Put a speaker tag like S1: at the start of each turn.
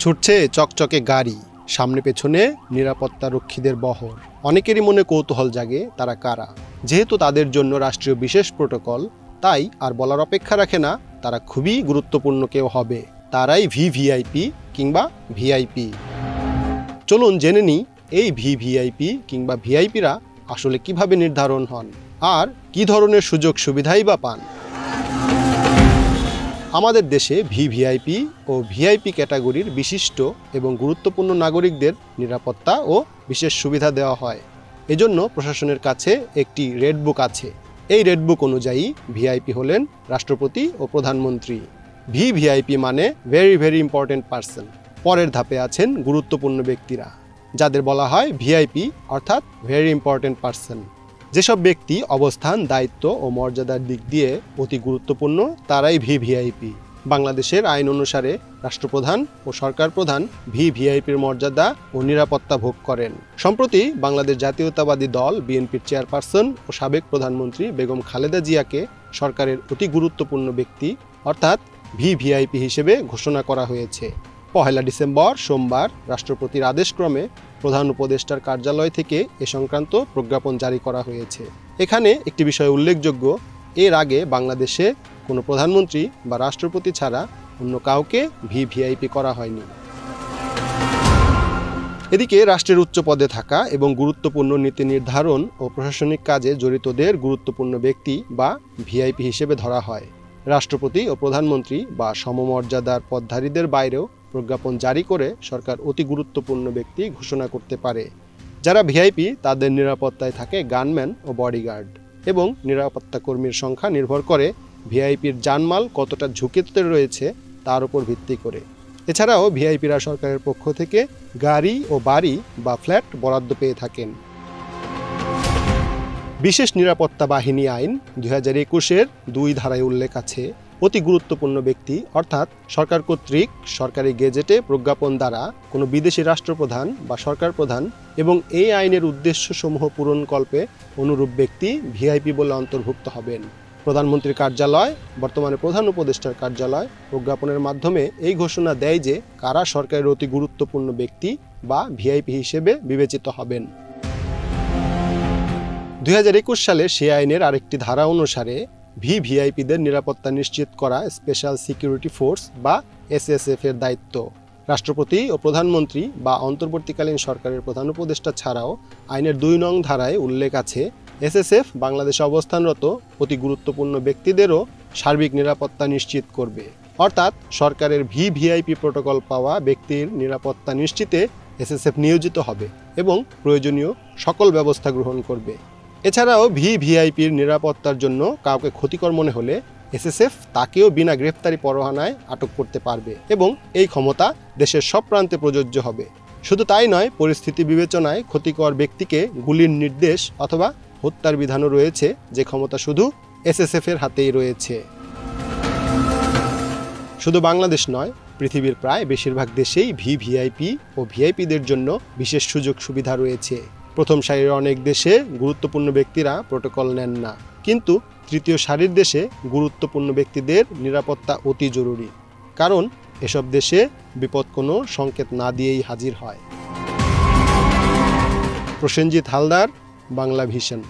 S1: ছুটছে চকচকে গাড়ি, সামনে পেছনে নিরাপত্তা রক্ষীদের বহর। অনেকেরই মনে কৌতূহল জাগে তারা কারা। যেহেতু তাদের জন্য রাষ্ট্রীয় বিশেষ প্রোটোকল, তাই আর বলার অপেক্ষা রাখে না তারা খুবই গুরুত্বপূর্ণ কেউ হবে। তারাই ভিভিআইপি কিংবা ভিআইপি। চলুন জেনে নিই এই ভিভিআইপি কিংবা ভিআইপিরা আসলে কিভাবে নির্ধারণ হন আর কি ধরনের সুযোগ সুবিধাই বা পান। আমাদের দেশে ভিভিআইপি ও ভিআইপি ক্যাটাগরির বিশিষ্ট এবং গুরুত্বপূর্ণ নাগরিকদের নিরাপত্তা ও বিশেষ সুবিধা দেওয়া হয়। এজন্য প্রশাসনের কাছে একটি রেড বুক আছে। এই রেড বুক অনুযায়ী ভিআইপি হলেন রাষ্ট্রপতি ও প্রধানমন্ত্রী। ভিভিআইপি মানে ভেরি ইম্পর্টেন্ট পার্সন। পরের ধাপে আছেন গুরুত্বপূর্ণ ব্যক্তিরা, যাদের বলা হয় ভিআইপি অর্থাৎ ভেরি ইম্পর্টেন্ট পার্সন। যেসব ব্যক্তি অবস্থান, দায়িত্ব ও মর্যাদার দিক দিয়ে অতি গুরুত্বপূর্ণ তারাই ভিভিআইপি। বাংলাদেশের আইন অনুসারে রাষ্ট্রপ্রধান ও সরকার প্রধান ভিভিআইপির মর্যাদা ও নিরাপত্তা ভোগ করেন। সম্প্রতি বাংলাদেশ জাতীয়তাবাদী দল বিএনপির চেয়ারপারসন ও সাবেক প্রধানমন্ত্রী বেগম খালেদা জিয়াকে সরকারের অতি গুরুত্বপূর্ণ ব্যক্তি অর্থাৎ ভিভিআইপি হিসেবে ঘোষণা করা হয়েছে। 1 ডিসেম্বর সোমবার রাষ্ট্রপতির আদেশক্রমে প্রধান উপদেষ্টার কার্যালয় থেকে এ সংক্রান্ত প্রজ্ঞাপন জারি করা হয়েছে। এখানে একটি বিষয় উল্লেখযোগ্য, এর আগে বাংলাদেশে কোনো প্রধানমন্ত্রী বা রাষ্ট্রপতি ছাড়া অন্য কাউকে ভিভিআইপি করা হয়নি। এদিকে রাষ্ট্রের উচ্চ পদে থাকা এবং গুরুত্বপূর্ণ নীতি নির্ধারণ ও প্রশাসনিক কাজে জড়িতদের গুরুত্বপূর্ণ ব্যক্তি বা ভিআইপি হিসেবে ধরা হয়। রাষ্ট্রপতি ও প্রধানমন্ত্রী বা সমমর্যাদার পদধারীদের বাইরেও প্রজ্ঞাপন জারি করে সরকার অতি গুরুত্বপূর্ণ ব্যক্তি ঘোষণা করতে পারে। যারা ভিআইপি তাদের নিরাপত্তায় থাকে গানম্যান ও বডিগার্ড, এবং নিরাপত্তা কর্মীর সংখ্যা নির্ভর করে ভিআইপির জানমাল কতটা ঝুঁকিতে রয়েছে তার উপর ভিত্তি করে। এছাড়াও ভিআইপিরা সরকারের পক্ষ থেকে গাড়ি ও বাড়ি বা ফ্ল্যাট বরাদ্দ পেয়ে থাকেন। বিশেষ নিরাপত্তা বাহিনী আইন 2021-এর 2 ধারায় উল্লেখ আছে, অতি গুরুত্বপূর্ণ ব্যক্তি অর্থাৎ সরকার কর্তৃক সরকারি গেজেটে প্রজ্ঞাপন দ্বারা কোনো বিদেশি রাষ্ট্রপ্রধান বা সরকার প্রধান এবং এই আইনের উদ্দেশ্যসমূহ পূরণকল্পে অনুরূপ ব্যক্তি ভিআইপি বলে অন্তর্ভুক্ত হবেন। প্রধানমন্ত্রীর কার্যালয়, বর্তমানে প্রধান উপদেষ্টার কার্যালয় প্রজ্ঞাপনের মাধ্যমে এই ঘোষণা দেয় যে কারা সরকারের অতি গুরুত্বপূর্ণ ব্যক্তি বা ভিআইপি হিসেবে বিবেচিত হবেন। 2021 সালে সে আইনের আরেকটি ধারা অনুসারে ভিভিআইপিদের নিরাপত্তা নিশ্চিত করা স্পেশাল সিকিউরিটি ফোর্স বা এসএসএফ এর দায়িত্ব। রাষ্ট্রপতি ও প্রধানমন্ত্রী বা অন্তর্বর্তীকালীন সরকারের প্রধান উপদেষ্টা ছাড়াও আইনের 2 নং ধারায় উল্লেখ আছে, এসএসএফ বাংলাদেশে অবস্থানরত অতি গুরুত্বপূর্ণ ব্যক্তিদেরও সার্বিক নিরাপত্তা নিশ্চিত করবে। অর্থাৎ সরকারের ভিভিআইপি প্রোটোকল পাওয়া ব্যক্তির নিরাপত্তা নিশ্চিতে এসএসএফ নিয়োজিত হবে এবং প্রয়োজনীয় সকল ব্যবস্থা গ্রহণ করবে। এছাড়াও ভিভিআইপির নিরাপত্তার জন্য কাউকে ক্ষতিকর মনে হলে এসএসএফ তাকেও বিনা গ্রেফতারি পরোয়ানায় আটক করতে পারবে এবং এই ক্ষমতা দেশের সব প্রান্তে প্রযোজ্য হবে। শুধু তাই নয়, পরিস্থিতি বিবেচনায় ক্ষতিকর ব্যক্তিকে গুলির নির্দেশ অথবা হত্যার বিধানও রয়েছে, যে ক্ষমতা শুধু এসএসএফ এর হাতেই রয়েছে। শুধু বাংলাদেশ নয়, পৃথিবীর প্রায় বেশিরভাগ দেশেই ভিভিআইপি ও ভিআইপিদের জন্য বিশেষ সুযোগ সুবিধা রয়েছে। প্রথম সারির অনেক দেশে গুরুত্বপূর্ণ ব্যক্তিরা প্রোটোকল নেন না, কিন্তু তৃতীয় সারির দেশে গুরুত্বপূর্ণ ব্যক্তিদের নিরাপত্তা অতি জরুরি, কারণ এসব দেশে বিপদ কোনো সংকেত না দিয়েই হাজির হয়। প্রসেনজিৎ হালদার, বাংলা ভিশন।